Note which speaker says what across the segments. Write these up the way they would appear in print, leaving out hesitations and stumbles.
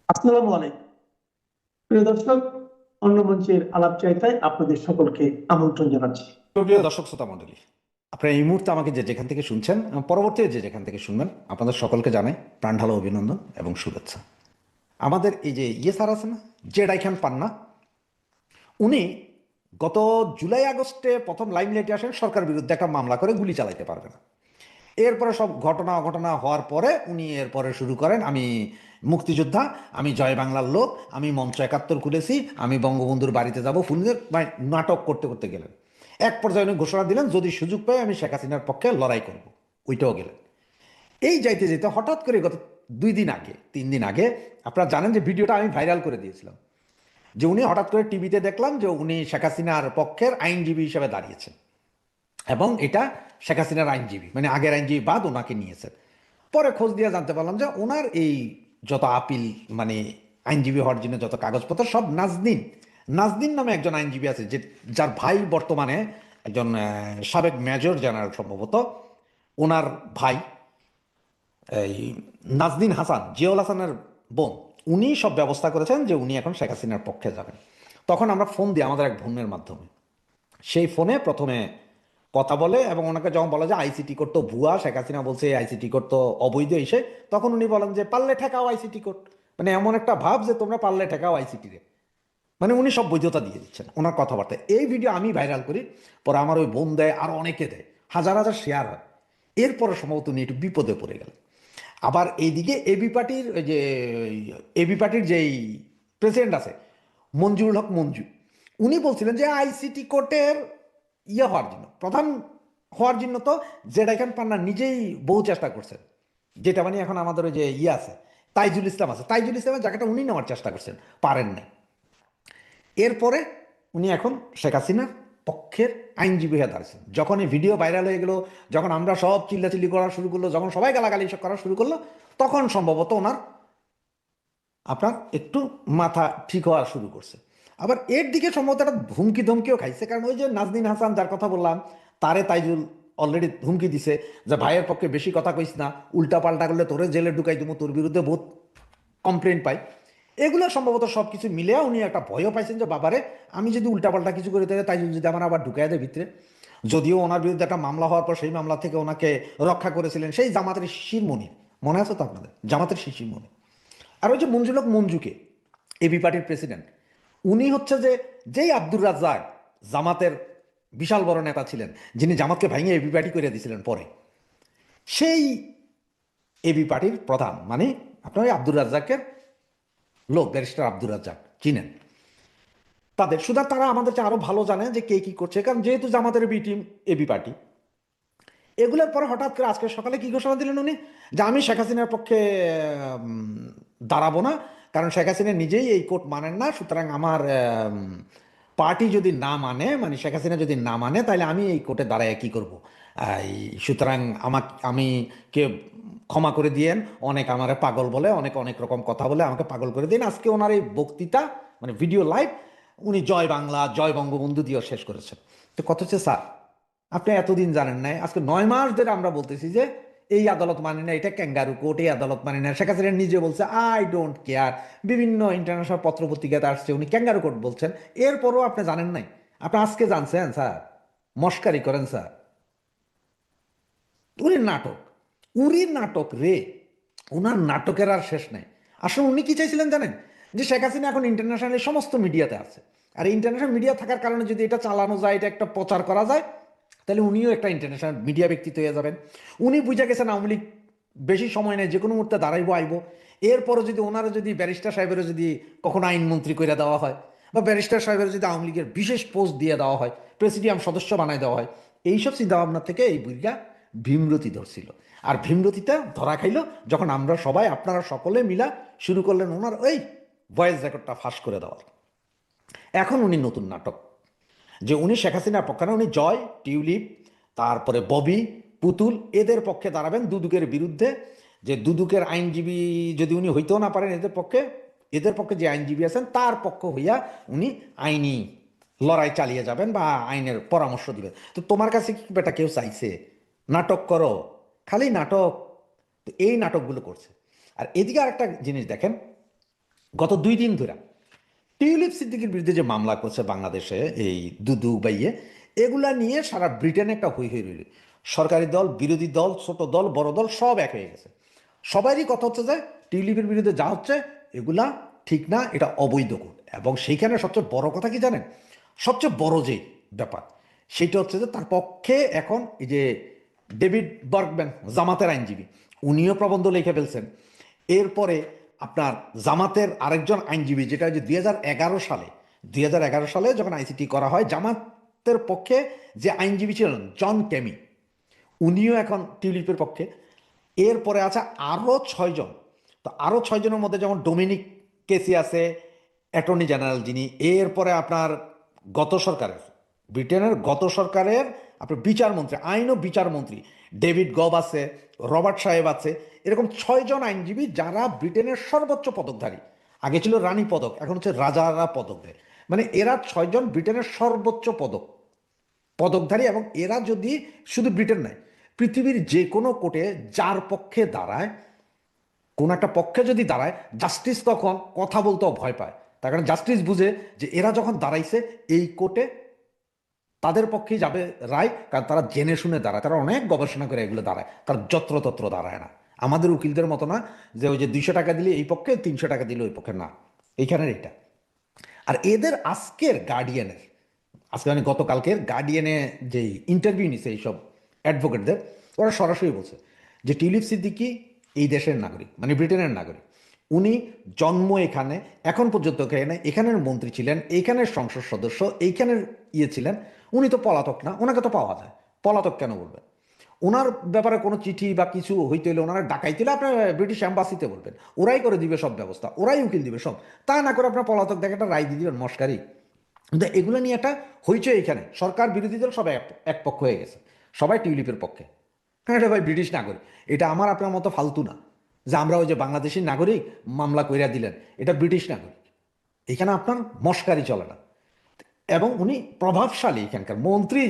Speaker 1: আসসালামু আলাইকুম প্রিয় দর্শক। অন্য মঞ্চের আলাপ চাইতায় আপনাদের সকলকে আমন্ত্রণ জানাচ্ছি।
Speaker 2: প্রিয় দর্শক শ্রোতা মণ্ডলী, আপনারা এই মুহূর্তে আমাকে যে যেখান থেকে শুনছেন এবং পরবর্তী যে যেখান থেকে শুনবেন, আপনাদের সকলকে জানাই প্রাণ ঢালা অভিনন্দন এবং শুভেচ্ছা। আমাদের এই যে স্যার আছে না, জেডাই খান পান্না, উনি গত জুলাই আগস্টে প্রথম লাইমলাইটে আসেন সরকার বিরুদ্ধে একটা মামলা করে গুলি চালাইতে পারবে না। এরপরে সব ঘটনা অঘটনা হওয়ার পরে উনি এরপরে শুরু করেন, আমি মুক্তিযোদ্ধা, আমি জয় বাংলার লোক, আমি মঞ্চ ৭১ খুলেছি, আমি বঙ্গবন্ধুর বাড়িতে যাব, ফুলদের নাটক করতে করতে গেলেন। এক পর্যায়ে উনি ঘোষণা দিলেন, যদি সুযোগ পাই আমি শেখ হাসিনার পক্ষে লড়াই করব। ওইটাও গেলেন। এই যাইতে যেতে হঠাৎ করে গত 2 দিন আগে 3 দিন আগে আপনারা জানেন যে ভিডিওটা আমি ভাইরাল করে দিয়েছিলাম, যে উনি হঠাৎ করে টিভিতে দেখলাম যে উনি শেখ হাসিনার পক্ষের আইনজীবী হিসেবে দাঁড়িয়েছেন এবং এটা শেখ হাসিনার আইনজীবী, মানে আগের আইনজীবী বাদ ওনাকে নিয়েছেন। পরে খোঁজ দিয়ে জানতে পারলাম যে ওনার এই যত আপিল, মানে আইনজীবী হওয়ার জন্য যত কাগজপত্র সব নাজনীন নাজনীন নামে একজন আইনজীবী আছে, যে যার ভাই বর্তমানে একজন সাবেক মেজর জেনারেল সম্ভবত, ওনার ভাই এই নাজনীন হাসান, জিয়াউল হাসানের বোন, উনি সব ব্যবস্থা করেছেন যে উনি এখন শেখ হাসিনার পক্ষে যাবেন। তখন আমরা ফোন দিই আমাদের এক বোনের মাধ্যমে, সেই ফোনে প্রথমে কথা বলে এবং ওনাকে যখন বলা যায় আইসিটি কোড তো ভুয়া, শেখ হাসিনা বলছে আইসিটি কোড তো অবৈধ এসে, তখন উনি বলেন যে পারলে ঠেকাও আইসিটি কোড, মানে এমন একটা ভাব যে তোমরা পারলে ঠেকাও আইসিটি রে, মানে উনি সব বৈধতা দিয়ে দিচ্ছেন ওনার কথাবার্তায়। এই ভিডিও আমি ভাইরাল করি, পরে আমার ওই বোন দেয়, আরো অনেকে দেয়, হাজার হাজার শেয়ার হয়। এরপরে সম্ভবত উনি একটু বিপদে পড়ে গেলেন। আবার এইদিকে এবি পার্টির ওই যে এবি পার্টির যেই প্রেসিডেন্ট আছে মঞ্জুরুল হক মঞ্জু, উনি বলছিলেন যে আইসিটি কোর্টের হওয়ার জন্য, প্রধান হওয়ার জন্য তো জেডা খান পান্না নিজেই বহু চেষ্টা করছেন, যেটা মানে এখন আমাদের ওই যে আছে তাইজুল ইসলাম আছে, তাইজুল ইসলামের জায়গাটা উনি নেওয়ার চেষ্টা করছেন, পারেন নাই। এরপরে উনি এখন শেখ হাসিনার পক্ষের আইনজীবী হয়ে দাঁড়িয়েছেন। যখন এই ভিডিও ভাইরাল হয়ে গেল, যখন আমরা সব চিল্লাচিল্লি করা শুরু করলো, যখন সবাই গালাগালি করা শুরু করলো, তখন সম্ভবত ওনার আপনার একটু মাথা ঠিক হওয়া শুরু করছে। আবার এর দিকে সম্ভবত একটা হুমকি ধমকিও খাইছে, কারণ ওই যে নাজনীন হাসান যার কথা বললাম, তারে তাইজুল অলরেডি হুমকি দিছে যে ভাইয়ের পক্ষে বেশি কথা কইস না, উল্টা পাল্টা করলে তোরে জেলে ঢুকাই দেবো, তোর বিরুদ্ধে বহুত কমপ্লেন পাই। এগুলো সম্ভবত সব কিছু মিলে উনি একটা ভয়ও পাইছেন যে বাবারে, আমি যদি উল্টাপাল্টা কিছু করে দেয় তাইজুল যদি আমার আবার ঢুকাই দেয় ভিতরে। যদিও ওনার বিরুদ্ধে একটা মামলা হওয়ার পর সেই মামলা থেকে ওনাকে রক্ষা করেছিলেন সেই জামাতের শিশির মনি, মনে আছে তো আপনাদের, জামাতের শিশির মনি। আর ওই যে মঞ্জুলক মঞ্জুকে, এবি পার্টির প্রেসিডেন্ট, উনি হচ্ছে যে যেই আব্দুর রাজ্জাক জামাতের বিশাল বড় নেতা ছিলেন, যিনি জামাতকে ভাঙিয়ে এবি পার্টি করে দিয়েছিলেন পরে, সেই এবি পার্টির প্রধান, মানে আপনার ওই আব্দুর রাজ্জাকের লোক, ব্যারিস্টার আব্দুর রাজ্জাক চিনেন তাদের, সুতরাং তারা আমাদের চেয়ে আরো ভালো জানে যে কে কি করছে, কারণ যেহেতু জামাতের বি টিম এবি পার্টি। এগুলোর পরে হঠাৎ করে আজকে সকালে কি ঘোষণা দিলেন উনি, যে আমি শেখ হাসিনার পক্ষে উম, দাঁড়াবো না, কারণ শেখ হাসিনা নিজেই এই কোর্ট মানেন না, সুতরাং আমার পার্টি যদি না মানে, মানে শেখ হাসিনা যদি না মানে, তাহলে আমি এই কোর্টে দাঁড়ায় কি করবো। সুতরাং আমি কে ক্ষমা করে দিয়েন, অনেক আমারে পাগল বলে, অনেক অনেক রকম কথা বলে আমাকে পাগল করে দিন। আজকে ওনার এই বক্তৃতা, মানে ভিডিও লাইভ, উনি জয় বাংলা জয় বঙ্গবন্ধু দিয়েও শেষ করেছেন। তো কত হচ্ছে স্যার, আপনি এতদিন জানেন নাই, আজকে 9 মাস ধরে আমরা বলতেছি যে এই আদালত মানে না, এটা ক্যাঙ্গারু কোর্ট, এই আদালত মানে না। শেখ হাসিনা নিজে বলছে আই ডোন্ট কেয়ার, বিভিন্ন ইন্টারন্যাশনাল পত্র পত্রিকাতে আসছে উনি ক্যাঙ্গারু কোর্ট বলছেন। এরপরও আপনি জানেন নাই, আপনি আজকে জানছেন স্যার, মস্কারি করেন স্যার। উনি নাটক, উনি নাটক রে, ওনার নাটকের আর শেষ নাই। আসলে উনি কি চাইছিলেন জানেন, যে শেখ হাসিনা এখন ইন্টারন্যাশনালি সমস্ত মিডিয়াতে আছে, আর ইন্টারন্যাশনাল মিডিয়া থাকার কারণে যদি এটা চালানো যায়, এটা একটা প্রচার করা যায়, তাহলে উনিও একটা ইন্টারন্যাশনাল মিডিয়া ব্যক্তিত্ব হয়ে যাবেন। উনি বুঝে গেছেন আওয়ামী লীগ বেশি সময় নেই, যে কোনো মুহূর্তে দাঁড়াইবো আইবো। এরপরে যদি ওনারা যদি ব্যারিস্টার সাহেবেরও যদি কখনো আইনমন্ত্রী করে দেওয়া হয়, বা ব্যারিস্টার সাহেবের যদি আওয়ামী লীগের বিশেষ পোস্ট দিয়ে দেওয়া হয়, প্রেসিডিয়াম সদস্য বানায় দেওয়া হয়, এইসব চিন্তাভাবনা থেকে এই বুড়িটা ভীমরতি ধরছিল। আর ভীমরতিটা ধরা খাইলো যখন আমরা সবাই, আপনারা সকলে মিলা শুরু করলেন ওনার ওই ভয়েস রেকর্ডটা ফাঁস করে দেওয়ার। এখন উনি নতুন নাটক, যে উনি শেখ হাসিনার পক্ষে না, উনি জয়, টিউলিপ, তারপরে ববি, পুতুল, এদের পক্ষে দাঁড়াবেন দুদকের বিরুদ্ধে। যে দুদকের আইনজীবী যদি উনি হইতেও না পারেন এদের পক্ষে, এদের পক্ষে যে আইনজীবী আছেন তার পক্ষ হইয়া উনি আইনি লড়াই চালিয়ে যাবেন বা আইনের পরামর্শ দিবেন। তো তোমার কাছে কি বেটা কেউ চাইছে নাটক করো, খালি নাটক। তো এই নাটকগুলো করছে। আর এদিকে আরেকটা জিনিস দেখেন, গত 2 দিন ধরে টিউলিপ সিদ্দিকীর বিরুদ্ধে যে মামলা করছে বাংলাদেশে এই দুদু বাইয়ে, এগুলা নিয়ে সারা ব্রিটেনে একটা হই হই রইল। সরকারি দল, বিরোধী দল, ছোট দল, বড় দল সব এক হয়ে গেছে। সবারই কথা হচ্ছে যে টিউলিপের বিরুদ্ধে যা হচ্ছে এগুলা ঠিক না, এটা অবৈধ কোড। এবং সেইখানে সবচেয়ে বড় কথা কি জানেন? সবচেয়ে বড় যে ব্যাপার সেটা হচ্ছে যে তার পক্ষে এখন এই যে ডেভিড বার্গম্যান, জামাতের আইনজীবী, উনিও প্রবন্ধ লিখে ফেলছেন। এরপরে আপনার জামাতের আরেকজন আইনজীবী, যেটা যে 2011 সালে যখন আইসিটি করা হয়, জামাতের পক্ষে যে আইনজীবী ছিলেন জন কেমি, উনিও এখন টিউলিপের পক্ষে। এরপরে আছে আরও 6 জন। তো আরও 6 জনের মধ্যে যেমন ডোমিনিক কেসি আছে, অ্যাটর্নি জেনারেল যিনি। এরপরে আপনার গত সরকারের, ব্রিটেনের গত সরকারের আপনার বিচারমন্ত্রী, আইন ও বিচারমন্ত্রী ডেভিড গব আছে, রবার্ট সাহেব আছে। এরকম 6 জন আইনজীবী যারা ব্রিটেনের সর্বোচ্চ পদকধারী। আগে ছিল রানী পদক, এখন হচ্ছে রাজারা পদক দেয়। মানে এরা 6 জন ব্রিটেনের সর্বোচ্চ পদকধারী। এবং এরা যদি শুধু ব্রিটেন নয়, পৃথিবীর যে কোনো কোর্টে যার পক্ষে দাঁড়ায়, কোন একটা পক্ষে যদি দাঁড়ায়, জাস্টিস তখন কথা বলতেও ভয় পায়। তার কারণ জাস্টিস বুঝে যে এরা যখন দাঁড়াইছে এই কোর্টে তাদের পক্ষেই যাবে রায়, কারণ তারা জেনে শুনে দাঁড়ায়, তারা অনেক গবেষণা করে এগুলো দাঁড়ায়, তারা যত্রতত্র দাঁড়ায় না। আমাদের উকিলদের মতো না যে ওই যে 200 টাকা দিলে এই পক্ষে, 300 টাকা দিলে ওই পক্ষে না। এইখানের এটা। আর এদের আজকের গার্ডিয়ানের, আজকে মানে গতকালকের গার্ডিয়ানে যে ইন্টারভিউ নিছে এইসব অ্যাডভোকেটদের, ওরা সরাসরি বলছে যে টিউলিপ সিদ্দিকী এই দেশের নাগরিক, মানে ব্রিটেনের নাগরিক। উনি জন্ম এখানে, এখন পর্যন্ত এখানে, এখানের মন্ত্রী ছিলেন, এইখানের সংসদ সদস্য, এইখানের ছিলেন। উনি তো পলাতক না, ওনাকে তো পাওয়া যায়। পলাতক কেন বলবেন? ওনার ব্যাপারে কোনো চিঠি বা কিছু হইতে হলে, ওনারা ডাকাইতে হলে আপনার ব্রিটিশ অ্যাম্বাসিতে বলবেন, ওরাই করে দিবে সব ব্যবস্থা, ওরাই উকিল দিবে সব। তা না করে আপনার পলাতক দেখে একটা রায় দিয়ে দিবেন, মস্কারি। কিন্তু এগুলো নিয়ে একটা হইচই এখানে। সরকার বিরোধী দল সবাই এক পক্ষ হয়ে গেছে, সবাই টিউলিপের পক্ষে। কারণ এটা ভাই ব্রিটিশ নাগরিক, এটা আমার আপনার মতো ফালতু না যে আমরা ওই যে বাংলাদেশি নাগরিক মামলা কইরা দিলেন, এটা ব্রিটিশ নাগরিক। এখানে আপনার মস্কারি চলে না। এবং উনি প্রভাবশালী, এখানকার মন্ত্রী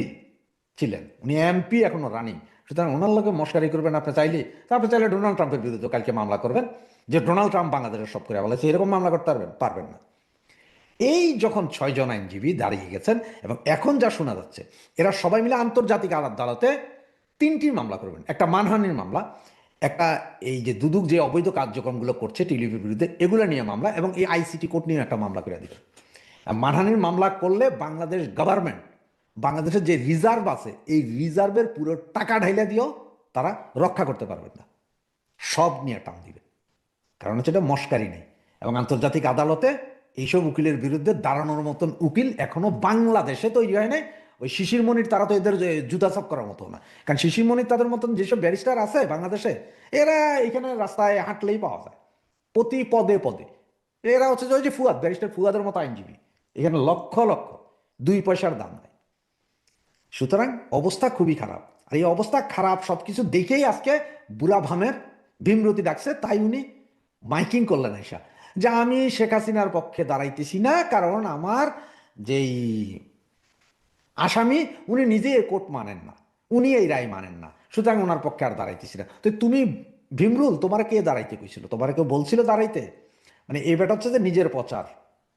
Speaker 2: ছিলেন, উনি এমপি এখনো রানিং। সুতরাং ওনার লোকে মস্কারি করবেন আপনি চাইলে, তারপরে চাইলে ডোনাল্ড ট্রাম্পের বিরুদ্ধে কালকে মামলা করবেন যে ডোনাল্ড ট্রাম্প বাংলাদেশের সব করে বলেছে, এরকম মামলা করতে পারবেন না। এই যখন 6 জন আইনজীবী দাঁড়িয়ে গেছেন, এবং এখন যা শোনা যাচ্ছে এরা সবাই মিলে আন্তর্জাতিক আদালতে 3টি মামলা করবেন। একটা মানহানির মামলা, একটা এই যে দুদক যে অবৈধ কার্যক্রমগুলো করছে টিউলিপের বিরুদ্ধে এগুলো নিয়ে মামলা, এবং এই আইসিটি কোর্ট নিয়ে একটা মামলা করে দিবে। মানহানির মামলা করলে বাংলাদেশ গভর্নমেন্ট, বাংলাদেশের যে রিজার্ভ আছে এই রিজার্ভের পুরো টাকা ঢাইলা দিয়েও তারা রক্ষা করতে পারবেন না, সব নিয়ে টান দিবে। কারণ হচ্ছে এটা মস্কারি নেই। এবং আন্তর্জাতিক আদালতে এইসব উকিলের বিরুদ্ধে দাঁড়ানোর মতন উকিল এখনো বাংলাদেশে তৈরি হয় নাই। ওই শিশির মনির তারা তো এদের জুতা সাফ করার মতো না। কারণ শিশির মনির তাদের মতন যেসব ব্যারিস্টার আছে বাংলাদেশে, এরা এখানে রাস্তায় হাঁটলেই পাওয়া যায়, প্রতি পদে পদে। এরা হচ্ছে যে ওই যে ফুয়াদ, ব্যারিস্টার ফুয়াদের মতো আইনজীবী, এখানে লক্ষ লক্ষ, 2 পয়সার দাম নাই। সুতরাং অবস্থা খুবই খারাপ। আর এই অবস্থা খারাপ সবকিছু দেখেই আজকে বুড়া ভামের ভীমরতি ডাকছে, তাই উনি মাইকিং করলেন এসা যে আমি শেখ হাসিনার পক্ষে দাঁড়াইতেছি না, কারণ আমার যেই আসামি উনি নিজে এ কোর্ট মানেন না, উনি এই রায় মানেন না, সুতরাং ওনার পক্ষে আর দাঁড়াইতেছি না। তো তুমি ভীমরুল, তোমার কে দাঁড়াইতে কইছিল? তোমার কেউ বলছিল দাঁড়াইতে? মানে এই ব্যাটা হচ্ছে যে নিজের প্রচার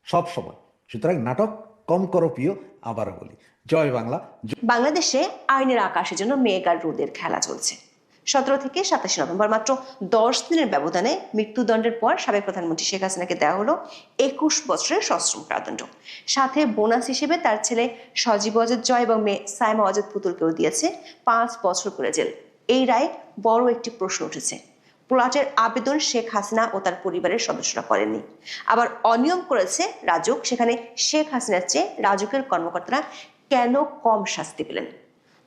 Speaker 2: সব সময়। সুতরাং নাটক কম করো প্রিয়, আবারও বলি জয় বাংলা।
Speaker 3: বাংলাদেশে আইনের আকাশের জন্য মেঘ আর রোদের খেলা চলছে। 17 থেকে 27 নভেম্বর মাত্র 10 দিনের ব্যবধানে মৃত্যুদণ্ডের পর সাবেক প্রধানমন্ত্রী শেখ হাসিনাকে দেওয়া হলো 21 বছরের সশ্রম কারাদণ্ড। সাথে বোনাস হিসেবে তার ছেলে সজীব ওয়াজেদ জয় এবং মেয়ে সাইমা ওয়াজেদ পুতুলকেও দিয়েছে 5 বছর করে জেল। এই রায়ে বড় একটি প্রশ্ন উঠেছে। প্লটের আবেদন শেখ হাসিনা ও তার পরিবারের সদস্যরা করেননি, আবার অনিয়ম করেছে রাজুক। সেখানে শেখ হাসিনার চেয়ে রাজুকের কর্মকর্তারা কেন কম শাস্তি পেলেন?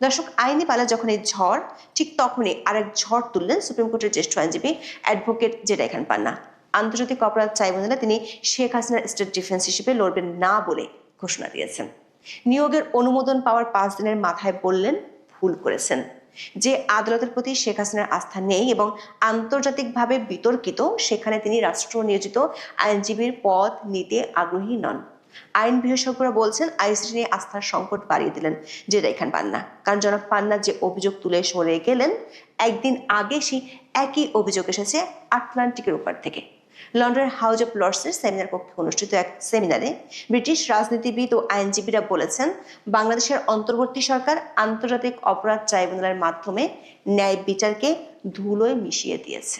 Speaker 3: দর্শক, আইনি পালা যখন এই ঝড়, ঠিক তখনই আরেক ঝড় তুললেন সুপ্রিম কোর্টের জ্যেষ্ঠ আইনজীবী অ্যাডভোকেট জেডাই খান পান্না। আন্তর্জাতিক অপরাধ ট্রাইব্যুনালে তিনি শেখ হাসিনার স্টেট ডিফেন্স হিসেবে লড়বেন না বলে ঘোষণা দিয়েছেন। নিয়োগের অনুমোদন পাওয়ার 5 দিনের মাথায় বললেন ভুল করেছেন। যে আদালতের প্রতি শেখ হাসিনার আস্থা নেই এবং আন্তর্জাতিকভাবে বিতর্কিত, সেখানে তিনি রাষ্ট্র নিয়োজিত আইনজীবীর পদ নিতে আগ্রহী নন। আইন বিশেষজ্ঞরা বলছেন আইসিটি নিয়ে আস্থার সংকট বাড়িয়ে দিলেন জেডাই খান পান্না। কারণ জনাব পান্না যে অভিযোগ তুলে সরে গেলেন, একদিন আগে সেই একই অভিযোগ এসেছে আটলান্টিকের ওপার থেকে। লন্ডনের হাউস অব লর্ডসের সেমিনার কক্ষে অনুষ্ঠিত এক সেমিনারে ব্রিটিশ রাজনীতিবিদ ও আইনজীবীরা বলেছেন, বাংলাদেশের অন্তর্বর্তী সরকার আন্তর্জাতিক অপরাধ ট্রাইব্যুনালের মাধ্যমে ন্যায় বিচারকে ধুলোয় মিশিয়ে দিয়েছে।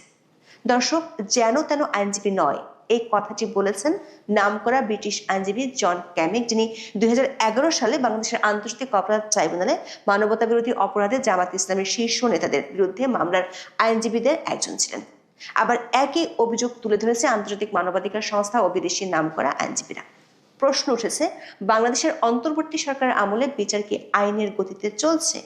Speaker 3: দর্শক, যেন তেন আইনজীবী নয়, এই কথাটি বলেছেন নামকরা ব্রিটিশ আইনজীবী জন ক্যামিক, যিনি 2011 সালে বাংলাদেশের আন্তর্জাতিক অপরাধ ট্রাইব্যুনালে মানবতা বিরোধী অপরাধে জামাত ইসলামের শীর্ষ নেতাদের বিরুদ্ধে মামলার আইনজীবীদের একজন ছিলেন। আবার একই অভিযোগ তুলে ধরেছে আন্তর্জাতিক মানবাধিকার সংস্থা ও বিদেশি নামকরা আইনজীবীরা। প্রশ্ন উঠেছে, বাংলাদেশের অন্তর্বর্তী সরকার আমলে বিচার কি আইনের গতিতে চলছে,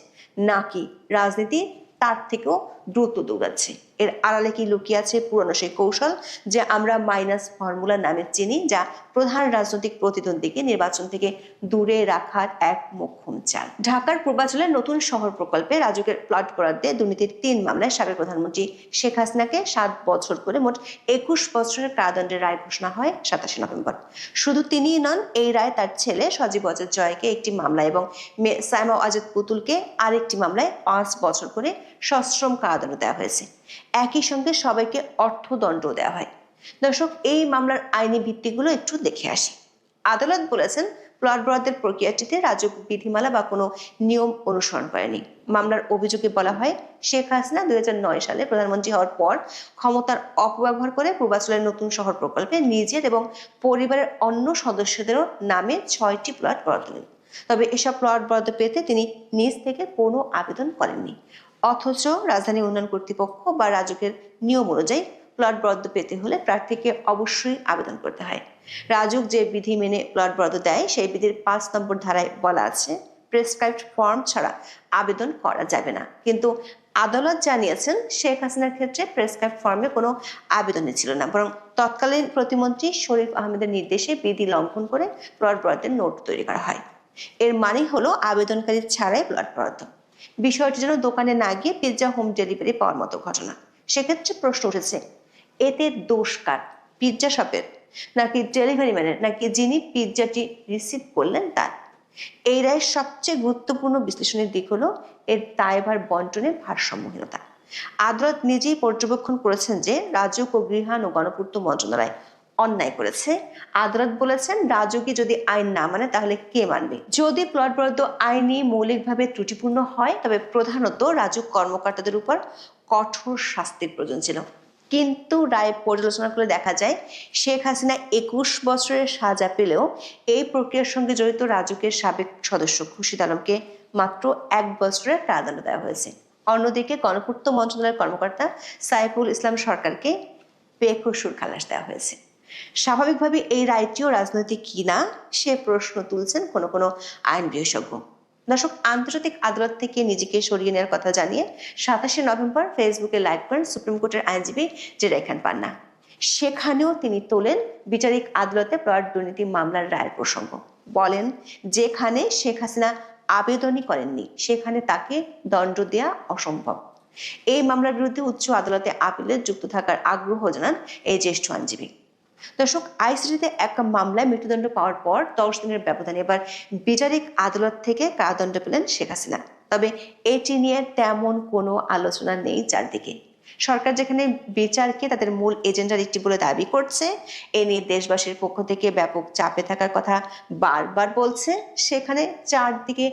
Speaker 3: নাকি রাজনীতি তার থেকেও দ্রুত দৌড়াচ্ছে? এর আড়ালে কি লুকিয়ে আছে পুরনো সেই কৌশল যে আমরা মাইনাস ফর্মুলা নামে চিনি, যা প্রধান রাজনৈতিক প্রতিদ্বন্দ্বীকে নির্বাচন থেকে দূরে রাখার এক মোক্ষম চাল? ঢাকার পূর্বাঞ্চলের নতুন শহর প্রকল্পে রাজুকের প্লট বরাদ্দে দুর্নীতির 3 মামলায় সাবেক প্রধানমন্ত্রী শেখ হাসিনাকে 7 বছর করে মোট 21 বছরের কারাদণ্ডের রায় ঘোষণা হয় 27 নভেম্বর। শুধু তিনিই নন, এই রায় তার ছেলে সজীব অজয় জয়কে একটি মামলা এবং মেয়ে সাইমা আজাদ পুতুলকে আরেকটি মামলায় 5 বছর করে সশ্রম কারাদণ্ড দেওয়া হয়েছে। একই সঙ্গে সবাইকে অর্থদণ্ড দেওয়া হয়। দর্শক, এই মামলার আইনি ভিত্তিগুলো একটু দেখে আসি। আদালত বলেছেন, প্লট বরাদ্দের প্রক্রিয়াটিতে রাজুক বিধিমালা বা কোনো নিয়ম অনুসরণ করেনি। মামলার অভিযোগে বলা হয়, শেখ হাসিনা 2009 সালে প্রধানমন্ত্রী হওয়ার পর ক্ষমতার অপব্যবহার করে পূর্বাঞ্চলের নতুন শহর প্রকল্পে নিজের এবং পরিবারের অন্য সদস্যদেরও নামে 6টি প্লট বরাদ্দ দেন। তবে এসব প্লট বরাদ্দ পেতে তিনি নিজ থেকে কোনো আবেদন করেননি। অথচ রাজধানী উন্নয়ন কর্তৃপক্ষ বা রাজুকের নিয়ম অনুযায়ী প্লট বরাদ্দ পেতে হলে প্রার্থীকে অবশ্যই আবেদন করতে হয়। রাজুক যে বিধি মেনে প্লট বরাদ্দ দেয়, সেই বিধির 5 নম্বর ধারায় বলা আছে, প্রেসক্রাইবড ফর্ম ছাড়া আবেদন করা যাবে না। কিন্তু আদালত জানিয়েছেন, শেখ হাসিনার ক্ষেত্রে প্রেসক্রাইব ফর্মে কোনো আবেদনই ছিল না, বরং তৎকালীন প্রতিমন্ত্রী শরীফ আহমেদের নির্দেশে বিধি লঙ্ঘন করে প্লট বরাদ্দের নোট তৈরি করা হয়। এর মানে হলো আবেদনকারী ছাড়াই প্লট বরাদ্দ। বিষয়টি যেন দোকানে না গিয়ে পিৎজা হোম ডেলিভারি পাওয়ার মতো ঘটনা। সেক্ষেত্রে প্রশ্ন উঠেছে, এতে দোষ কার? পিৎজা শপের, নাকি ডেলিভারি ম্যানের, নাকি যিনি পিৎজাটি রিসিভ করলেন তার? এই রায়ের সবচেয়ে গুরুত্বপূর্ণ বিশ্লেষণের দিক হলো এর দায়ভার বন্টনের ভারসাম্যহীনতা। আদালত নিজেই পর্যবেক্ষণ করেছেন যে রাজুক ও গৃহায়ণ ও গণপূর্ত মন্ত্রণালয় অন্যায় করেছে। আদালত বলেছেন, রাজুকি যদি আইন না মানে তাহলে কে মানবে? যদি প্লট বরাদ্দ আইনি মৌলিকভাবে ত্রুটিপূর্ণ হয়, তবে প্রধানত রাজুক কর্মকর্তাদের উপর কঠোর শাস্তির প্রয়োজন ছিল। কিন্তু রায় পর্যালোচনা করে দেখা যায়, শেখ হাসিনা 21 বছরের সাজা পেলেও এই প্রক্রিয়ার সঙ্গে জড়িত রাজুকের সাবেক সদস্য খুরশিদ আলমকে মাত্র 1 বছরের কারাদণ্ড দেওয়া হয়েছে। অন্যদিকে গণপূর্ত মন্ত্রণালয়ের কর্মকর্তা সাইফুল ইসলাম সরকারকে বেকসুর খালাস দেওয়া হয়েছে। স্বাভাবিকভাবে এই রায়টিও রাজনৈতিক কিনা সে প্রশ্ন তুলছেন কোনো কোনো আইন বিশেষজ্ঞ। দর্শক, আন্তর্জাতিক আদালত থেকে নিজেকে সরিয়ে নেওয়ার কথা জানিয়ে 27 নভেম্বর ফেসবুকে লাইভ করেন সুপ্রিম কোর্টের আইনজীবী জেডাই খান পান্না। সেখানেও তিনি তোলেন বিচারিক আদালতে প্লট দুর্নীতি মামলার রায়ের প্রসঙ্গ। বলেন, যেখানে শেখ হাসিনা আবেদনই করেননি সেখানে তাকে দণ্ড দেওয়া অসম্ভব। এই মামলার বিরুদ্ধে উচ্চ আদালতে আপিলে যুক্ত থাকার আগ্রহ জানান এই জ্যেষ্ঠ আইনজীবী। দর্শক, আইসিটিতে এক মামলায় মৃত্যুদণ্ড পাওয়ার পর 10 দিনের ব্যবধানে এবার বিচারিক আদালত থেকে কারাদণ্ড পেলেন শেখ হাসিনা। তবে এটি নিয়ে তেমন কোনো আলোচনা নেই চারদিকে। সরকার যেখানে বিচারকে তাদের মূল এজেন্ডার একটি বলে দাবি করছে, এ নিয়ে দেশবাসীর পক্ষ থেকে ব্যাপক চাপে থাকার কথা বারবার বলছে, সেখানে চারদিকে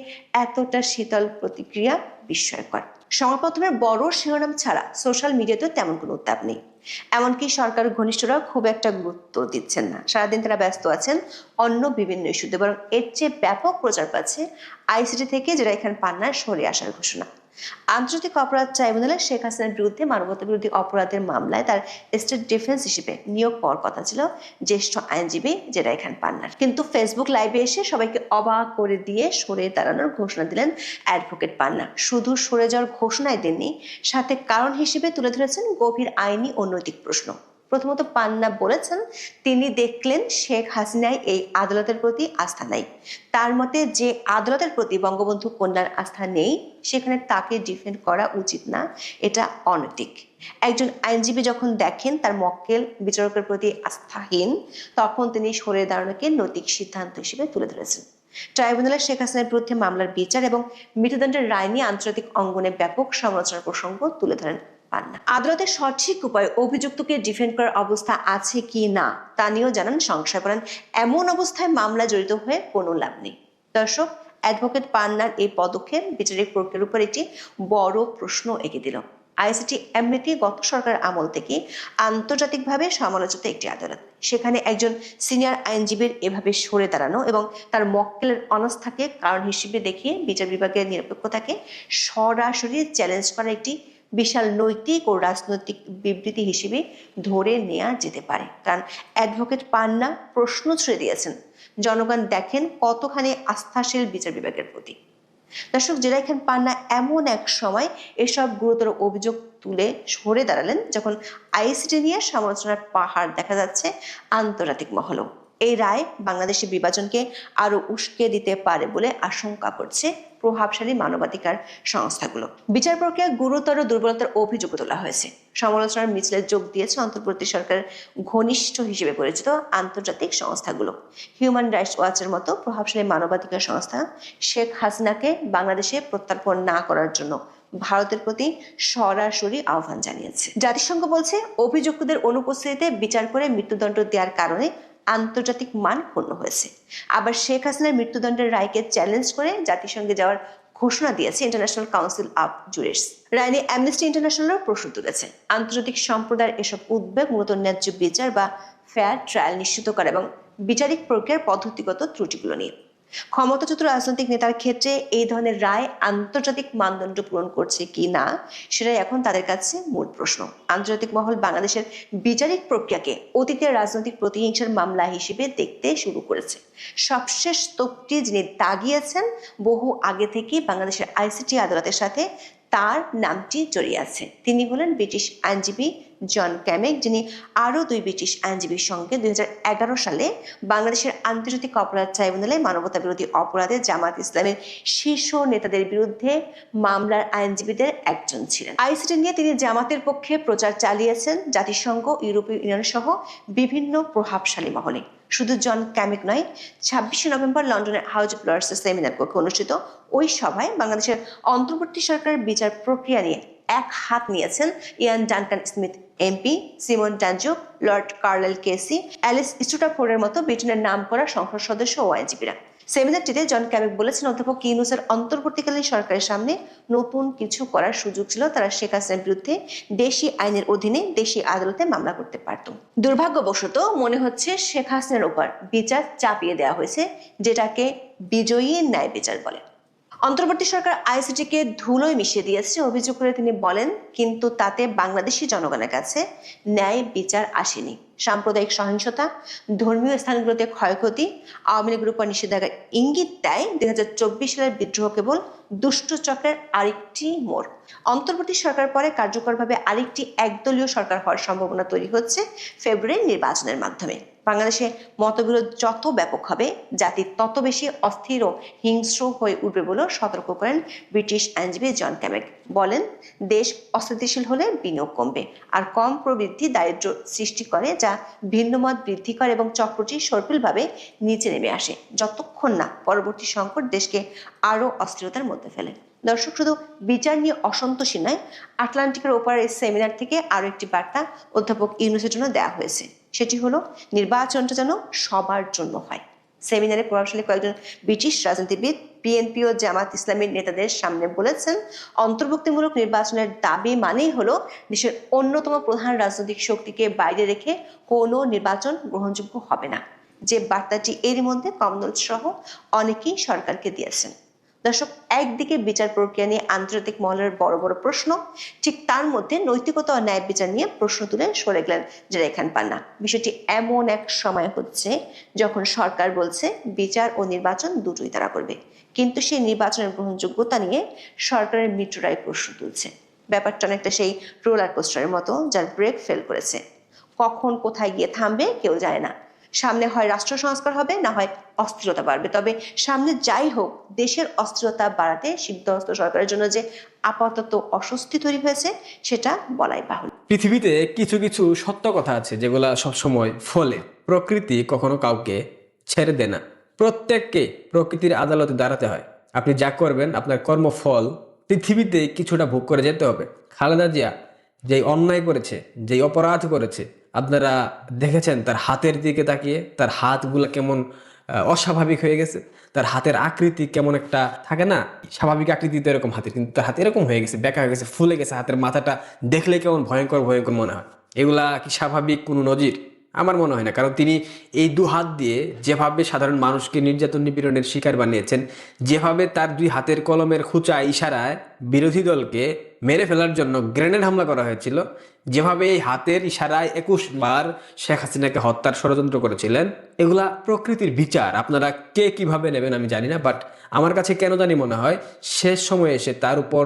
Speaker 3: এতটা শীতল প্রতিক্রিয়া বিস্ময়কর। সংবাদপত্রের বড় শিরোনাম ছাড়া সোশ্যাল মিডিয়াতেও তেমন কোনো উত্তাপ নেই। এমনকি সরকার ঘনিষ্ঠরা খুব একটা গুরুত্ব দিচ্ছেন না। সারাদিন তারা ব্যস্ত আছেন অন্য বিভিন্ন ইস্যুতে, বরং এর চেয়ে ব্যাপক প্রচার পাচ্ছে আইসিটি থেকে জেডাই খান পান্নার সরে আসার ঘোষণা। আন্তর্জাতিক অপরাধ ট্রাইব্যুনালে শেখ হাসিনার বিরুদ্ধে মানবতা বিরোধী অপরাধের মামলায় তার স্টেট ডিফেন্স হিসেবে নিয়োগ পাওয়ার কথা ছিল জ্যেষ্ঠ আইনজীবী জেডাই খান পান্নার। কিন্তু ফেসবুক লাইভে এসে সবাইকে অবাক করে দিয়ে সরে দাঁড়ানোর ঘোষণা দিলেন অ্যাডভোকেট পান্না। শুধু সরে যাওয়ার ঘোষণাই দেননি, সাথে কারণ হিসেবে তুলে ধরেছেন গভীর আইনি ও নৈতিক প্রশ্ন। প্রথমত পান্না বলেছেন, তিনি দেখলেন শেখ হাসিনায় এই আদালতের প্রতি আস্থা নাই। তার মতে, যে আদালতের প্রতি বঙ্গবন্ধু কন্যার আস্থা নেই সেখানে তাকে ডিফেন্ড করা উচিত না, এটা অনৈতিক। একজন আইনজীবী যখন দেখেন তার মক্কেল বিচারকের প্রতি আস্থাহীন, তখন তিনি সরে দাঁড়ানোকে নৈতিক সিদ্ধান্ত হিসেবে তুলে ধরেছেন। ট্রাইব্যুনালে শেখ হাসিনার বিরুদ্ধে মামলার বিচার এবং মৃত্যুদণ্ডের রায় নিয়ে আন্তর্জাতিক অঙ্গনে ব্যাপক সমালোচনার প্রসঙ্গ তুলে ধরেন পান্না। আদালতের সঠিক উপায়ে অভিযুক্তকে ডিফেন্ড করার অবস্থা আছে কি না তা নিয়েও জানান সংশয় করেন এমন অবস্থায় মামলা জড়িত হয়ে কোনো লাভ নেই। দর্শক, অ্যাডভোকেট পান্নার এই পদক্ষেপ বিচারিক প্রক্রিয়ার উপর একটি বড় প্রশ্ন এঁকে দিল। আইসিটি এমনিতে গত সরকার আমল থেকে আন্তর্জাতিকভাবে সমালোচিত একটি আদালত। সেখানে একজন সিনিয়র আইনজীবীর এভাবে সরে দাঁড়ানো এবং তার মক্কেলের অনাস্থাকে কারণ হিসেবে দেখিয়ে বিচার বিভাগের নিরপেক্ষতাকে সরাসরি চ্যালেঞ্জ করা একটি বিশাল নৈতিক ও রাজনৈতিক বিবৃতি হিসেবে ধরে নেওয়া যেতে পারে। কারণ অ্যাডভোকেট পান্না প্রশ্ন ছুড়ে দিয়েছেন, জনগণ দেখেন কতখানি আস্থাশীল বিচার বিভাগের প্রতি। দর্শক, জেরা খান পান্না এমন এক সময় এসব গুরুতর অভিযোগ তুলে সরে দাঁড়ালেন যখন আইসিটি নিয়ে সমালোচনার পাহাড় দেখা যাচ্ছে আন্তর্জাতিক মহলেও। এই রায় বাংলাদেশের বিভাজনকে আরো উস্কে দিতে পারে বলে আশঙ্কা করছে প্রভাবশালী মানবাধিকার সংস্থাগুলো। বিচার প্রক্রিয়া গুরুতর দুর্বলতার অভিযোগ তোলা হয়েছে। সমালোচনার মিছিলে যোগ দিয়েছে অন্তর্বর্তী সরকারের ঘনিষ্ঠ হিসেবে পরিচিত আন্তর্জাতিক সংস্থাগুলো। হিউম্যান রাইটস ওয়াচের মতো প্রভাবশালী মানবাধিকার সংস্থা শেখ হাসিনাকে বাংলাদেশে প্রত্যার্পণ না করার জন্য ভারতের প্রতি সরাসরি আহ্বান জানিয়েছে। জাতিসংঘ বলছে অভিযুক্তদের অনুপস্থিতিতে বিচার করে মৃত্যুদণ্ড দেওয়ার কারণে আন্তর্জাতিক মান ক্ষুণ্ণ হয়েছে। আবার শেখ হাসিনার মৃত্যুদণ্ডের রায়কে চ্যালেঞ্জ করে জাতিসংঘে যাওয়ার ঘোষণা দিয়েছে ইন্টারন্যাশনাল কাউন্সিল অফ জুরিস্টস। রায় নিয়ে অ্যামনেস্টি ইন্টারন্যাশনালের প্রশ্ন তুলেছে। আন্তর্জাতিক সম্প্রদায়ের এসব উদ্বেগ মূলত ন্যায্য বিচার বা ফেয়ার ট্রায়াল নিশ্চিত করে এবং বিচারিক প্রক্রিয়ার পদ্ধতিগত ত্রুটিগুলো নিয়ে। ক্ষমতাচ্যুত রাজনৈতিক নেতার ক্ষেত্রে এই ধরনের রায় আন্তর্জাতিক মানদণ্ড পূরণ করছে কি না সেটাই এখন তাদের কাছে মূল প্রশ্ন। আন্তর্জাতিক মহল বাংলাদেশের বিচারিক প্রক্রিয়াকে অতীতের রাজনৈতিক প্রতিহিংসার মামলা হিসেবে দেখতে শুরু করেছে। সবশেষ তোপটি যিনি দাগিয়েছেন বহু আগে থেকেই বাংলাদেশের আইসিটি আদালতের সাথে তার নামটি জড়িয়ে আছে। তিনি হলেন ব্রিটিশ আইনজীবী জন ক্যামেক, যিনি আরো 2 ব্রিটিশ আইনজীবীর সঙ্গে 2011 সালে বাংলাদেশের আন্তর্জাতিক অপরাধ ট্রাইব্যুনালে মানবতা বিরোধী অপরাধে জামাত ইসলামের শীর্ষ নেতাদের বিরুদ্ধে মামলার আইনজীবীদের একজন ছিলেন। আইসিটি নিয়ে তিনি জামাতের পক্ষে প্রচার চালিয়েছেন জাতিসংঘ, ইউরোপীয় ইউনিয়ন সহ বিভিন্ন প্রভাবশালী মহলে। শুধু জন ক্যামেক নয়, 26 নভেম্বর লন্ডনের হাউজ অফ লর্ডসের সেমিনার কক্ষে অনুষ্ঠিত ওই সভায় বাংলাদেশের অন্তর্বর্তী সরকারের বিচার প্রক্রিয়া নিয়ে এক হাত নিয়েছেন Ian Duncan Smith MP, Simon টানজো, লর্ড কার্লেল কেসি, অ্যালিস স্টুটাফোর্ডের মতো ব্রিটেনের নামকরা সংসদ সদস্য ও আইনজীবীরা। সেমিনারটিতে জন ক্যামেক বলেছেন, অধ্যাপক ইউনূসের অন্তর্বর্তীকালীন সরকারের সামনে নতুন কিছু করার সুযোগ ছিল। তারা শেখ হাসিনার বিরুদ্ধে দেশি আইনের অধীনে দেশি আদালতে মামলা করতে পারত। দুর্ভাগ্যবশত মনে হচ্ছে শেখ হাসিনার উপর বিচার চাপিয়ে দেওয়া হয়েছে, যেটাকে বিজয়ী ন্যায় বিচার বলে। অন্তর্বর্তী সরকার আইসিটিকে ধুলোয় মিশিয়ে দিয়েছে অভিযোগ করে তিনি বলেন, কিন্তু তাতে বাংলাদেশি জনগণের কাছে ন্যায় বিচার আসেনি। সাম্প্রদায়িক সহিংসতা, ধর্মীয় স্থানগুলোতে ক্ষয়ক্ষতি, আওয়ামী লীগের উপর নিষেধাজ্ঞার ইঙ্গিত দেয় 2024 সালের বিদ্রোহ কেবল দুষ্ট চক্রের আরেকটি মোড়। অন্তর্বর্তী সরকার পরে কার্যকরভাবে আরেকটি একদলীয় সরকার হওয়ার সম্ভাবনা তৈরি হচ্ছে ফেব্রুয়ারি নির্বাচনের মাধ্যমে। বাংলাদেশে মতবিরোধ যত ব্যাপক হবে, জাতি তত বেশি অস্থির ও হিংস্র হয়ে উঠবে বলেও সতর্ক করেন ব্রিটিশ আইনজীবী জন ক্যামেক। বলেন, দেশ অস্থিতিশীল হলে বিনিয়োগ কমবে, আর কম প্রবৃদ্ধি দারিদ্র্য সৃষ্টি করে, যা ভিন্নমত বৃদ্ধি করে এবং চক্রটি সর্পিলভাবে নিচে নেমে আসে, যতক্ষণ না পরবর্তী সংকট দেশকে আরো অস্থিরতার মধ্যে ফেলে। দর্শক, শুধু বিচার নিয়ে অসন্তোষী নয়, আটলান্টিকের ওপারের এই সেমিনার থেকে আরো একটি বার্তা অধ্যাপক ইউনূসের জন্য দেওয়া হয়েছে। সেটি হলো, নির্বাচনটা যেন সবার জন্য হয়। সেমিনারে প্রভাবশালী কয়েকজন ব্রিটিশ রাজনীতিবিদ বিএনপি ও জামাত ইসলামের নেতাদের সামনে বলেছেন, অন্তর্ভুক্তিমূলক নির্বাচনের দাবি মানেই হলো দেশের অন্যতম প্রধান রাজনৈতিক শক্তিকে বাইরে রেখে কোনো নির্বাচন গ্রহণযোগ্য হবে না। যে বার্তাটি এরই মধ্যে কমনওয়েলথ সহ অনেকেই সরকারকে দিয়েছেন। দর্শক, একদিকে বিচার প্রক্রিয়া নিয়ে আন্তর্জাতিক মহলের বড় বড় প্রশ্ন, ঠিক তার মধ্যে নৈতিকতা ও ন্যায় বিচার নিয়ে প্রশ্ন তুলে সরে গেলেন জেরা খান পান্না। বিষয়টি এমন এক সময় হচ্ছে যখন সরকার বলছে বিচার ও নির্বাচন দুটোই তারা করবে, কিন্তু সেই নির্বাচনের গ্রহণযোগ্যতা নিয়ে সরকারের মিত্ররাই প্রশ্ন তুলছে। ব্যাপারটা অনেকটা সেই রোলার কোস্টারের মতো, যার ব্রেক ফেল করেছে। কখন কোথায় গিয়ে থামবে কেউ জানে না। সামনে হয় রাষ্ট্র সংস্কার হবে, না হয় অস্থিরতা বাড়বে। তবে সামনে যাই হোক, দেশের অস্থিরতা বাড়াতে সিদ্ধহস্ত সরকারের জন্য যে আপাতত অস্বস্তি তৈরি হয়েছে সেটা বলাই বাহুল্য।
Speaker 4: পৃথিবীতে কিছু কিছু সত্য কথা আছে যেগুলা সবসময় ফলে। প্রকৃতি কখনো কাউকে ছেড়ে দেয় না, প্রত্যেককে প্রকৃতির আদালতে দাঁড়াতে হয়। আপনি যা করবেন, আপনার কর্মফল পৃথিবীতে কিছুটা ভোগ করে যেতে হবে। খালেদা জিয়া যেই অন্যায় করেছে, যেই অপরাধ করেছে, আপনারা দেখেছেন তার হাতের দিকে তাকিয়ে তার হাতগুলো কেমন অস্বাভাবিক হয়ে গেছে, তার হাতের আকৃতি কেমন একটা থাকে না, স্বাভাবিক আকৃতি তো এরকম হাতের, কিন্তু তার হাত এরকম হয়ে গেছে, বেঁকা হয়ে গেছে, ফুলে গেছে, হাতের মাথাটা দেখলে কেমন ভয়ঙ্কর ভয়ঙ্কর মনে হয়। এগুলা কি স্বাভাবিক কোনো নজির? আমার মনে হয় না। কারণ তিনি এই দু হাত দিয়ে যেভাবে সাধারণ মানুষকে নির্যাতন নিপীড়নের শিকার বানিয়েছেন, যেভাবে তার দুই হাতের কলমের খুঁচা ইশারায় বিরোধী দলকে মেরে ফেলার জন্য গ্রেনেড হামলা করা হয়েছিল, যেভাবে এই হাতের ইশারায় 21 বার শেখ হাসিনাকে হত্যার ষড়যন্ত্র করেছিলেন, এগুলা প্রকৃতির বিচার। আপনারা কে কিভাবে নেবেন আমি জানি না, বাট আমার কাছে কেন জানি মনে হয় শেষ সময়ে এসে তার উপর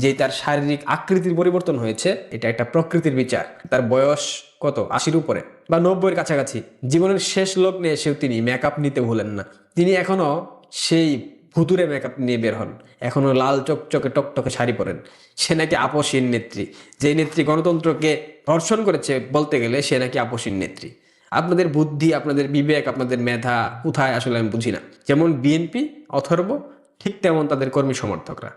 Speaker 4: যে তার শারীরিক আকৃতির পরিবর্তন হয়েছে, এটা একটা প্রকৃতির বিচার। তার বয়স কত, 80-র উপরে বা 90-এর কাছাকাছি। জীবনের শেষ লগ্নে এসেও তিনি মেকআপ নিতে ভুলেন না। তিনি এখনো সেই ভুতুরে মেকআপ নিয়ে বের হন, এখনো লাল চকচকে টকটকে শাড়ি পরেন। সে নাকি আপসীন নেত্রী, যে নেত্রী গণতন্ত্রকে ধর্ষণ করেছে বলতে গেলে সে নাকি আপসীন নেত্রী। আপনাদের বুদ্ধি, আপনাদের বিবেক, আপনাদের মেধা কোথায় আসলে আমি বুঝি না। যেমন বিএনপি অথর্ব, ঠিক তেমন তাদের কর্মী সমর্থকরা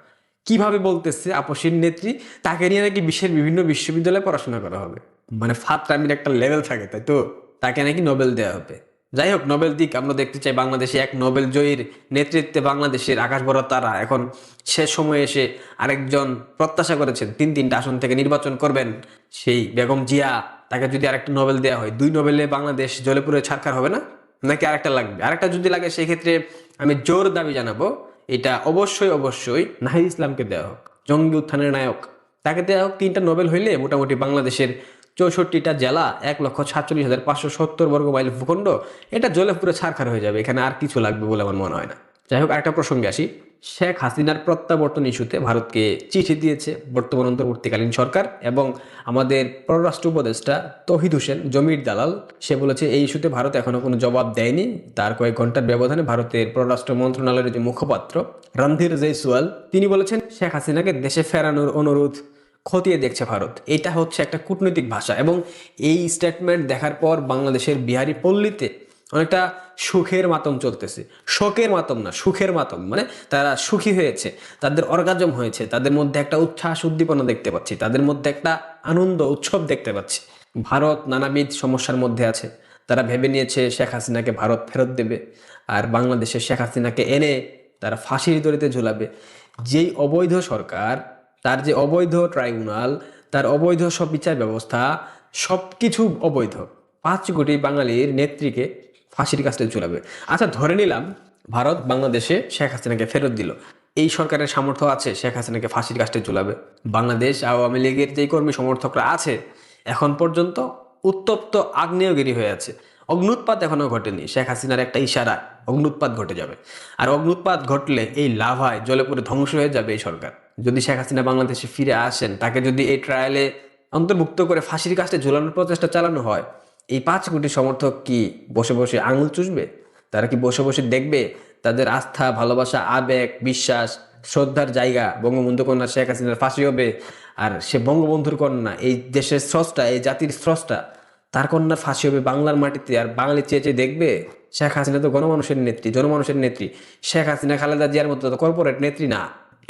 Speaker 4: কিভাবে বলতেছে আপসীন নেত্রী, তাকে নিয়ে নাকি বিশ্বের বিভিন্ন বিশ্ববিদ্যালয়ে পড়াশোনা করা হবে। মানে ফাতরামির একটা লেভেল থাকে, তাই তো? তাকে নাকি নোবেল দেওয়া হবে। যাই হোক, নোবেল দিক, আমরা দেখতে চাই বাংলাদেশে এক নোবেল জয়ীর নেতৃত্বে বাংলাদেশের আকাশ ভরা তারা এখন শেষ সময়ে এসে আরেকজন প্রত্যাশা করেছেন 3টা আসন থেকে নির্বাচন করবেন, সেই বেগম জিয়া। তাকে যদি আরেকটা নোবেল দেওয়া হয়, 2 নোবেলে বাংলাদেশ জ্বলে পুড়ে ছারখার হবে না? নাকি আরেকটা লাগবে? আরেকটা যদি লাগে সেই ক্ষেত্রে আমি জোর দাবি জানাবো, এটা অবশ্যই অবশ্যই নাহিদ ইসলামকে দেওয়া হোক, জঙ্গি উত্থানের নায়ক। তাকে দেওয়া হোক। 3টা নোবেল হইলে মোটামুটি বাংলাদেশের 64টা জেলা, 1,47,570 বর্গ মাইল ভূখণ্ড, এটা জ্বলে পুরো ছারখার হয়ে যাবে। এখানে আর কিছু লাগবে বলে আমার মনে হয় না। যাই হোক, আরেকটা প্রসঙ্গে আসি। শেখ হাসিনার প্রত্যাবর্তন ইস্যুতে ভারতকে চিঠি দিয়েছে বর্তমান অন্তর্বর্তীকালীন সরকার, এবং আমাদের পররাষ্ট্র উপদেষ্টা তৌহিদ হোসেন, জমির দালাল, সে বলেছে এই ইস্যুতে ভারত এখনো কোনো জবাব দেয়নি। তার কয়েক ঘন্টার ব্যবধানে ভারতের পররাষ্ট্র মন্ত্রণালয়ের যে মুখপাত্র রণধীর জয়সওয়াল, তিনি বলেছেন শেখ হাসিনাকে দেশে ফেরানোর অনুরোধ খতিয়ে দেখছে ভারত। এটা হচ্ছে একটা কূটনৈতিক ভাষা, এবং এই স্টেটমেন্ট দেখার পর বাংলাদেশের বিহারি পল্লীতে অনেকটা সুখের মাতম চলতেছে। শোকের মাতম না, সুখের মাতম। মানে তারা সুখী হয়েছে, তাদের অর্গাজম হয়েছে, তাদের মধ্যে একটা উচ্ছ্বাস উদ্দীপনা দেখতে পাচ্ছি, তাদের মধ্যে একটা আনন্দ উৎসব দেখতে পাচ্ছি। ভারত নানাবিধ সমস্যার মধ্যে আছে, তারা ভেবে নিয়েছে শেখ হাসিনাকে ভারত ফেরত দেবে, আর বাংলাদেশে শেখ হাসিনাকে এনে তারা ফাঁসির দড়িতে ঝুলাবে। যেই অবৈধ সরকার, তার যে অবৈধ ট্রাইব্যুনাল, তার অবৈধ সব বিচার ব্যবস্থা, সব কিছু অবৈধ। 5 কোটি বাঙালির নেত্রীকে ফাঁসির কাছে ঝুলাবে। আচ্ছা, ধরে নিলাম ভারত বাংলাদেশে শেখ হাসিনাকে ফেরত দিল, এই সরকারের সামর্থ্য আছে শেখ হাসিনাকে ফাঁসির কাছে ঝুলাবে? বাংলাদেশ আওয়ামী লীগের যেই কর্মী সমর্থকরা আছে এখন পর্যন্ত উত্তপ্ত আগ্নেয়গিরি হয়ে আছে। অগ্নুৎপাত এখনো ঘটেনি, শেখ হাসিনার একটা ইশারা অগ্নুৎপাত ঘটে যাবে। আর অগ্নুৎপাত ঘটলে এই লাভায় জ্বলে পুরো ধ্বংস হয়ে যাবে এই সরকার। যদি শেখ হাসিনা বাংলাদেশে ফিরে আসেন, তাকে যদি এই ট্রায়ালে অন্তর্ভুক্ত করে ফাঁসির কাছে ঝুলানোর প্রচেষ্টা চালানো হয়, এই 5 কোটি সমর্থক কি বসে বসে আঙুল চুষবে? তারা কি বসে বসে দেখবে তাদের আস্থা, ভালোবাসা, আবেগ, বিশ্বাস, শ্রদ্ধার জায়গা বঙ্গবন্ধু কন্যা শেখ হাসিনার ফাঁসি হবে? আর সে বঙ্গবন্ধুর কন্যা, এই দেশের স্রষ্টা, এই জাতির স্রষ্টা, তার কন্যার ফাঁসি হবে বাংলার মাটিতে, আর বাঙালি চেয়ে চেয়ে দেখবে? শেখ হাসিনা তো গণমানুষের নেত্রী, জনমানুষের নেত্রী। শেখ হাসিনা খালেদা জিয়ার মতো তো কর্পোরেট নেত্রী না।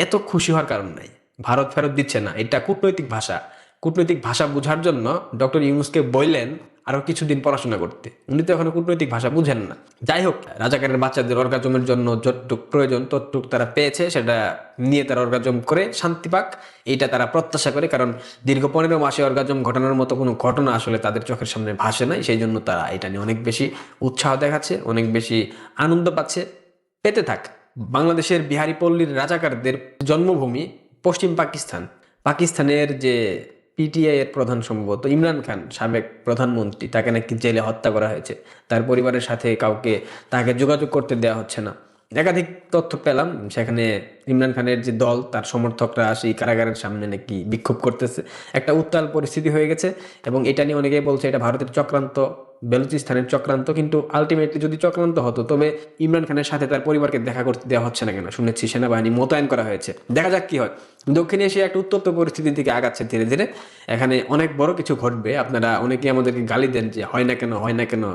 Speaker 4: এত খুশি হওয়ার কারণ নাই। ভারত ফেরত দিচ্ছে না, এটা কূটনৈতিক ভাষা। কূটনৈতিক ভাষা বোঝার জন্য ডক্টর ইউনূসকে বললেন আরো কিছুদিন পড়াশোনা করতে, উনি তো এখনো কূটনৈতিক ভাষা বুঝেন না। যাই হোক, রাজাকারের বাচ্চাদের অর্গাজমের জন্য যতটুক প্রয়োজন ততটুক তারা পেয়েছে, সেটা নিয়ে তারা অর্গাজম করে শান্তি পাক, এইটা তারা প্রত্যাশা করে। কারণ দীর্ঘ 15 মাসে অর্গাজম ঘটানোর মতো কোনো ঘটনা আসলে তাদের চোখের সামনে ভাসে নাই, সেই জন্য তারা এটা নিয়ে অনেক বেশি উৎসাহ দেখাচ্ছে, অনেক বেশি আনন্দ পাচ্ছে। পেতে থাক। বাংলাদেশের বিহারি পল্লীর রাজাকারদের জন্মভূমি পশ্চিম পাকিস্তান। পাকিস্তানের যে পিটিআই এর প্রধান, সম্ভবত ইমরান খান, সাবেক প্রধানমন্ত্রী, তাকে নাকি জেলে হত্যা করা হয়েছে। তার পরিবারের সাথে কাউকে তাকে যোগাযোগ করতে দেওয়া হচ্ছে না। একাধিক তথ্য পেলাম, সেখানে ইমরান খানের যে দল, তার সমর্থকরা সেই কারাগারের সামনে নাকি বিক্ষোভ করতেছে। একটা উত্তাল পরিস্থিতি হয়ে গেছে, এবং এটা নিয়ে অনেকেই বলছে এটা ভারতের চক্রান্ত, বেলুচিস্তানের চক্রান্ত। কিন্তু আলটিমেটলি যদি চক্রান্ত হতো, তবে ইমরান খানের সাথে তার পরিবারকে দেখা করতে দেওয়া হচ্ছে না কেন? শুনেছি সেনাবাহিনী মোতায়েন করা হয়েছে। দেখা যাক কি হয়। দক্ষিণ এশিয়া একটা উত্তপ্ত পরিস্থিতির দিকে আগাচ্ছে ধীরে ধীরে। এখানে অনেক বড় কিছু ঘটবে। আপনারা অনেকে আমাদেরকে গালি দেন যে হয় না কেন, হয় না কেন,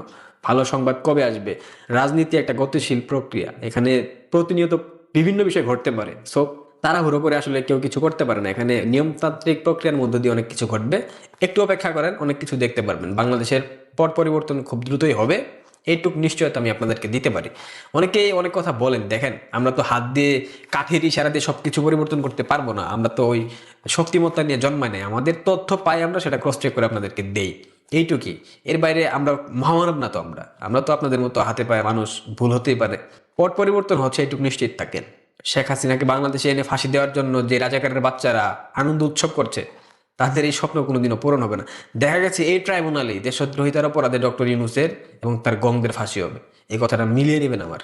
Speaker 4: ভালো সংবাদ কবে আসবে? রাজনীতি একটা গতিশীল প্রক্রিয়া, এখানে প্রতিনিয়ত বিভিন্ন বিষয় ঘটতে পারে। সো তাড়াহুড়ো করে আসলে কেউ কিছু করতে পারে না। এখানে নিয়মতান্ত্রিক প্রক্রিয়ার মধ্য দিয়ে অনেক কিছু ঘটবে। একটু অপেক্ষা করেন, অনেক কিছু দেখতে পারবেন। বাংলাদেশের পট পরিবর্তন খুব দ্রুতই হবে, এইটুক নিশ্চয়তা আমি আপনাদেরকে দিতে পারি। অনেকেই অনেক কথা বলেন, দেখেন আমরা তো হাত দিয়ে কাঠের ইশারা দিয়ে সবকিছু পরিবর্তন করতে পারবো না, আমরা তো ওই শক্তিমত্তা নিয়ে জন্মায় নাই, আমাদের তথ্য পাই, আমরা সেটা ক্রস চেক করে আপনাদেরকে দেই, এইটুকুই। এর বাইরে আমরা মহামানব না তো, আমরা তো আপনাদের মতো হাতে পায়ে মানুষ, ভুল হতেই পারে। পট পরিবর্তন হচ্ছে, এইটুকু নিশ্চিত থাকেন। শেখ হাসিনাকে বাংলাদেশে এনে ফাঁসি দেওয়ার জন্য যে রাজাকারের বাচ্চারা আনন্দ উৎসব করছে, তাদের এই স্বপ্ন কোনোদিনও পূরণ হবে না। দেখা গেছে এই ট্রাইব্যুনালেই দেশদ্রোহিতার অপরাধে ডক্টর ইউনূসের এবং তার গংদের ফাঁসি হবে। এই কথাটা মিলিয়ে নেবেন আমার।